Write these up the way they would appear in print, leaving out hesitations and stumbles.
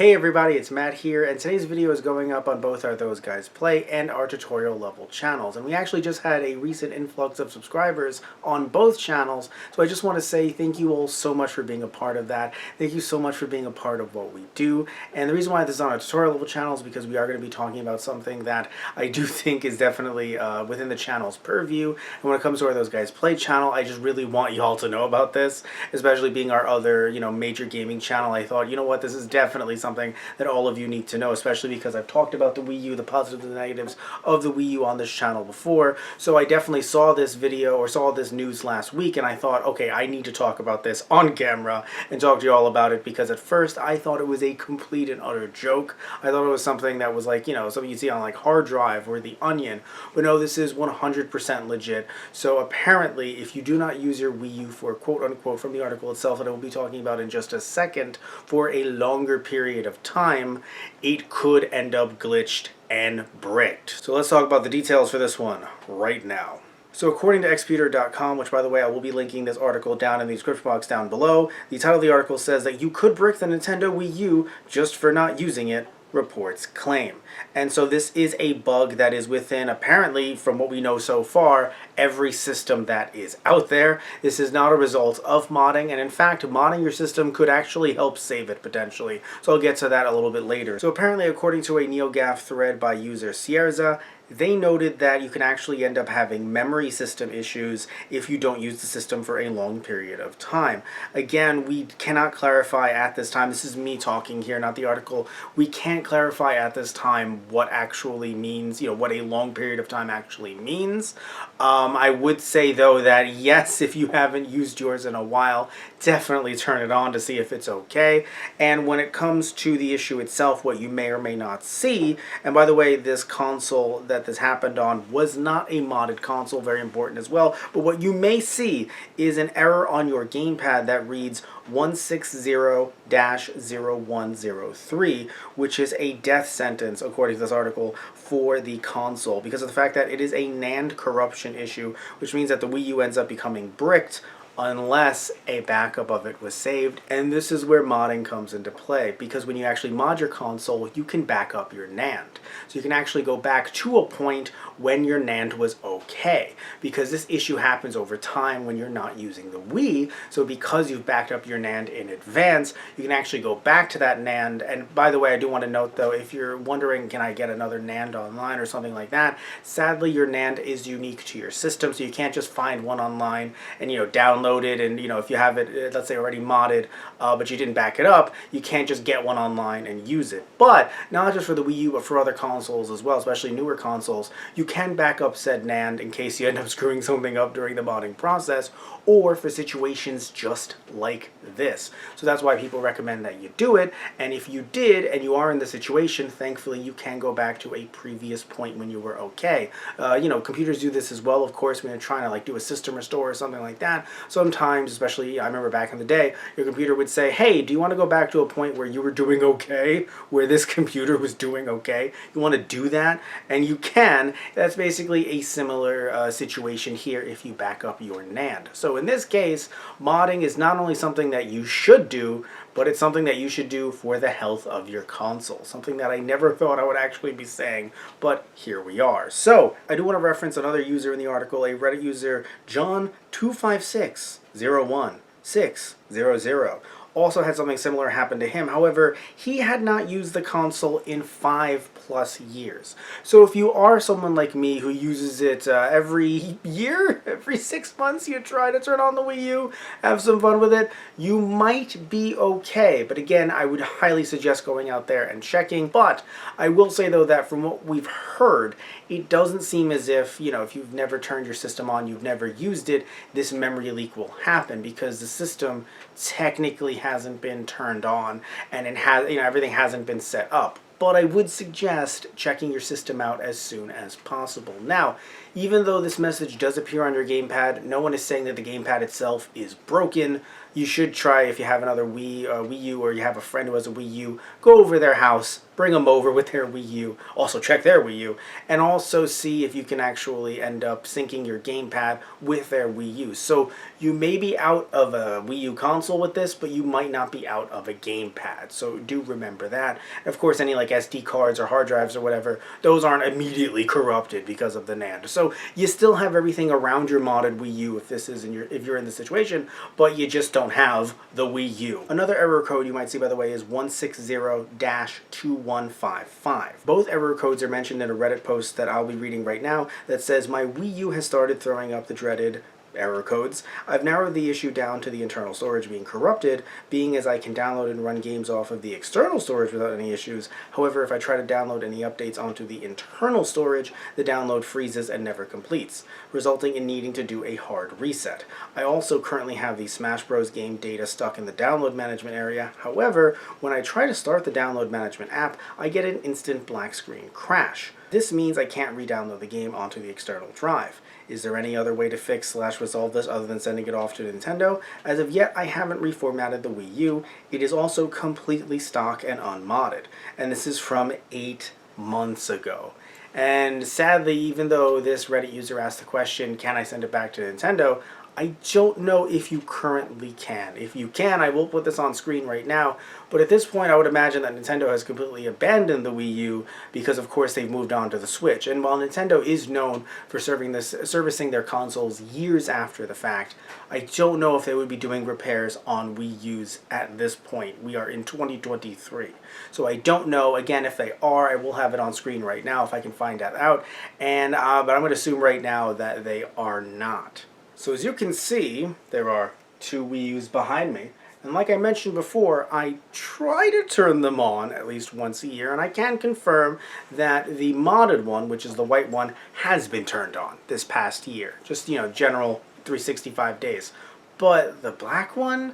Hey everybody, it's Matt here, and today's video is going up on both our Those Guys Play and our tutorial level channels. And we actually just had a recent influx of subscribers on both channels, so I just want to say thank you all so much for being a part of that. Thank you so much for being a part of what we do. And the reason why this is on our tutorial level channel is because we are going to be talking about something that I do think is definitely within the channel's purview. And when it comes to our Those Guys Play channel, I just really want you all to know about this, especially being our other, major gaming channel. I thought, you know what, this is definitely something that all of you need to know, especially because I've talked about the Wii U, the positives and the negatives of the Wii U on this channel before. So I definitely saw this video or saw this news last week, and I thought, okay, I need to talk about this on camera and talk to you all about it, because at first I thought it was a complete and utter joke. I thought it was something that was like, something you see on like Hard Drive or The Onion. But no, this is 100% legit. So apparently, if you do not use your Wii U for quote unquote, from the article itself that I will be talking about in just a second, for a longer period of time, it could end up glitched and bricked. So let's talk about the details for this one right now. So according to xputer.com, which by the way I will be linking this article down in the description box down below, the title of the article says that you could brick the Nintendo Wii U just for not using it, reports claim. And so this is a bug that is within, apparently, from what we know so far, every system that is out there. This is not a result of modding, and in fact, modding your system could actually help save it potentially. So I'll get to that a little bit later. So apparently, according to a NeoGAF thread by user Sierza, they noted that you can actually end up having memory system issues if you don't use the system for a long period of time. Again, we cannot clarify at this time, this is me talking here, not the article, we can't clarify at this time what actually means, what a long period of time actually means. I would say though that yes, if you haven't used yours in a while, definitely turn it on to see if it's okay. And when it comes to the issue itself, what you may or may not see, and by the way, this console that this happened on was not a modded console, very important as well, but what you may see is an error on your gamepad that reads 160-0103, which is a death sentence, according to this article, for the console, because of the fact that it is a NAND corruption issue, which means that the Wii U ends up becoming bricked unless a backup of it was saved. And this is where modding comes into play, because when you actually mod your console, you can back up your NAND. So you can actually go back to a point when your NAND was okay, because this issue happens over time when you're not using the Wii. So because you've backed up your NAND in advance, you can actually go back to that NAND. And by the way, I do want to note though, if you're wondering, can I get another NAND online or something like that, sadly your NAND is unique to your system, so you can't just find one online and download it, and if you have it, let's say, already modded, but you didn't back it up, you can't just get one online and use it. But not just for the Wii U, but for other consoles as well, especially newer consoles, you can back up said NAND in case you end up screwing something up during the modding process, or for situations just like this. So that's why people recommend that you do it. And if you did and you are in the situation, thankfully you can go back to a previous point when you were okay. Computers do this as well, of course, when you're trying to like do a system restore or something like that. Sometimes, especially I remember back in the day, your computer would say, hey, do you want to go back to a point where you were doing okay, where this computer was doing okay? You want to do that? And you can. That's basically a similar situation here if you back up your NAND. So in this case, modding is not only something that you should do, but it's something that you should do for the health of your console. Something that I never thought I would actually be saying, but here we are. So I do want to reference another user in the article, a Reddit user, John25601600. Also had something similar happen to him. However, he had not used the console in 5+ years. So if you are someone like me who uses it every year, every 6 months, you try to turn on the Wii U, have some fun with it, you might be okay. But again, I would highly suggest going out there and checking. But I will say though that from what we've heard, it doesn't seem as if, if you've never turned your system on, you've never used it, this memory leak will happen, because the system technically hasn't been turned on and it has, everything hasn't been set up. But I would suggest checking your system out as soon as possible. Now, even though this message does appear on your gamepad, no one is saying that the gamepad itself is broken. you should try, if you have another Wii U, or you have a friend who has a Wii U, go over their house, bring them over with their Wii U, also check their Wii U, and also see if you can actually end up syncing your gamepad with their Wii U. So you may be out of a Wii U console with this, but you might not be out of a gamepad. So do remember that. And of course, any like SD cards or hard drives or whatever, those aren't immediately corrupted because of the NAND. So you still have everything around your modded Wii U if you're in the situation, but you just don't have the Wii U. Another error code you might see, by the way, is 160-2155. Both error codes are mentioned in a Reddit post that I'll be reading right now that says, "My Wii U has started throwing up the dreaded error codes. I've narrowed the issue down to the internal storage being corrupted, being as I can download and run games off of the external storage without any issues. However, if I try to download any updates onto the internal storage, the download freezes and never completes, resulting in needing to do a hard reset. I also currently have the Smash Bros. Game data stuck in the download management area. However, when I try to start the download management app, I get an instant black screen crash. This means I can't re-download the game onto the external drive. Is there any other way to fix/resolve this other than sending it off to Nintendo? As of yet, I haven't reformatted the Wii U. It is also completely stock and unmodded. And this is from 8 months ago. And sadly, even though this Reddit user asked the question, can I send it back to Nintendo? I don't know if you currently can. If you can, I will put this on screen right now. But at this point, I would imagine that Nintendo has completely abandoned the Wii U because, of course, they've moved on to the Switch. And while Nintendo is known for servicing their consoles years after the fact, I don't know if they would be doing repairs on Wii U's at this point. We are in 2023. So I don't know. Again, if they are, I will have it on screen right now if I can find that out. And but I'm going to assume right now that they are not. So as you can see, there are 2 Wii U's behind me. And like I mentioned before, I try to turn them on at least once a year, and I can confirm that the modded one, which is the white one, has been turned on this past year. Just, general 365 days. But the black one,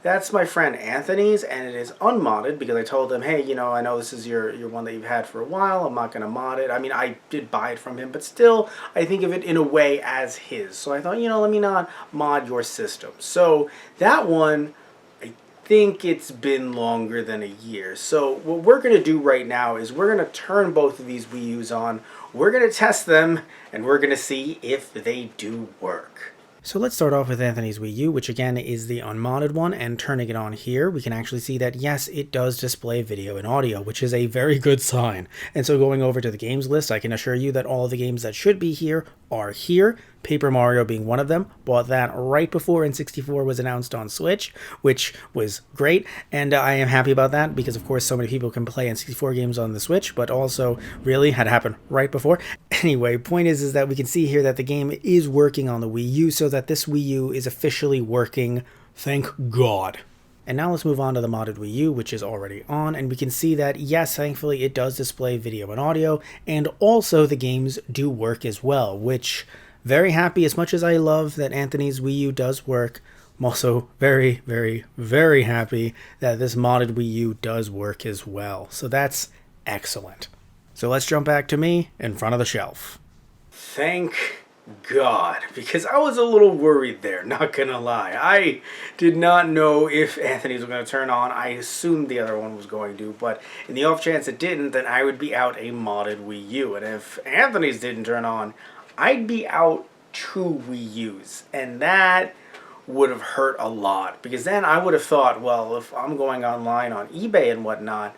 that's my friend Anthony's, and it is unmodded because I told him, hey, I know this is your one that you've had for a while. I'm not going to mod it. I mean, I did buy it from him, but still, I think of it in a way as his. So I thought, let me not mod your system. So that one, I think it's been longer than a year. So what we're going to do right now is we're going to turn both of these Wii U's on. We're going to test them, and we're going to see if they do work. So let's start off with Anthony's Wii U, which again is the unmodded one, and turning it on here, we can actually see that yes, it does display video and audio, which is a very good sign. And so going over to the games list, I can assure you that all the games that should be here are here, Paper Mario being one of them. Bought that right before N64 was announced on Switch, which was great, and I am happy about that because of course so many people can play N64 games on the Switch, but also really had happened right before. Anyway, point is that we can see here that the game is working on the Wii U, so that this Wii U is officially working, thank God. And now let's move on to the modded Wii U, which is already on, and we can see that, yes, thankfully it does display video and audio, and also the games do work as well, which, very happy. As much as I love that Anthony's Wii U does work, I'm also very, very, very happy that this modded Wii U does work as well. So that's excellent. So let's jump back to me in front of the shelf. Thank God, because I was a little worried there, not gonna lie. I did not know if Anthony's was going to turn on. I assumed the other one was going to, but in the off chance it didn't, then I would be out a modded Wii U. And if Anthony's didn't turn on, I'd be out 2 Wii U's. And that would have hurt a lot, because then I would have thought, well, if I'm going online on eBay and whatnot,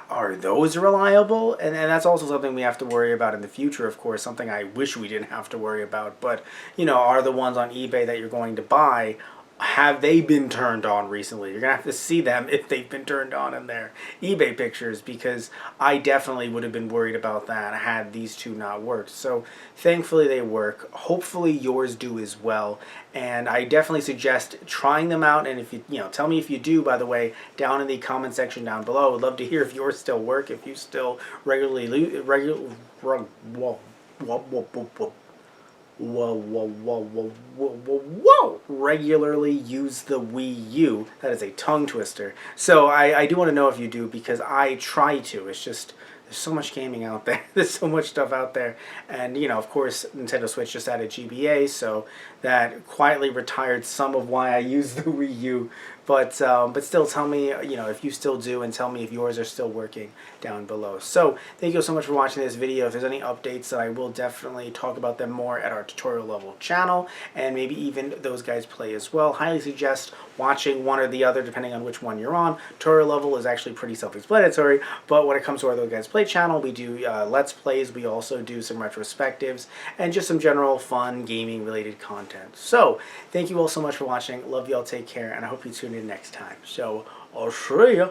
are those reliable? And that's also something we have to worry about in the future, of course, something I wish we didn't have to worry about. But, are the ones on eBay that you're going to buy, have they been turned on recently? You're going to have to see them if they've been turned on in their eBay pictures, because I definitely would have been worried about that had these 2 not worked. So thankfully they work. Hopefully yours do as well. And I definitely suggest trying them out. And if you, tell me if you do, by the way, down in the comment section down below. I would love to hear if yours still work, if you still regularly regularly use the Wii U. That is a tongue twister. So I do want to know if you do, because I try to. It's just there's so much gaming out there. There's so much stuff out there. And, you know, of course, Nintendo Switch just added GBA, so that quietly retired some of why I use the Wii U. But still, tell me, you know, if you still do, and tell me if yours are still working down below. So thank you so much for watching this video. If there's any updates, then I will definitely talk about them more at our tutorial level channel, and maybe even those guys play as well. Highly suggest watching one or the other depending on which one you're on. Tutorial level is actually pretty self-explanatory, but when it comes to our Those Guys Play channel, we do Let's Plays, we also do some retrospectives, and just some general fun gaming related content. So thank you all so much for watching. Love y'all, take care, and I hope you tune in next time. So I'll see ya.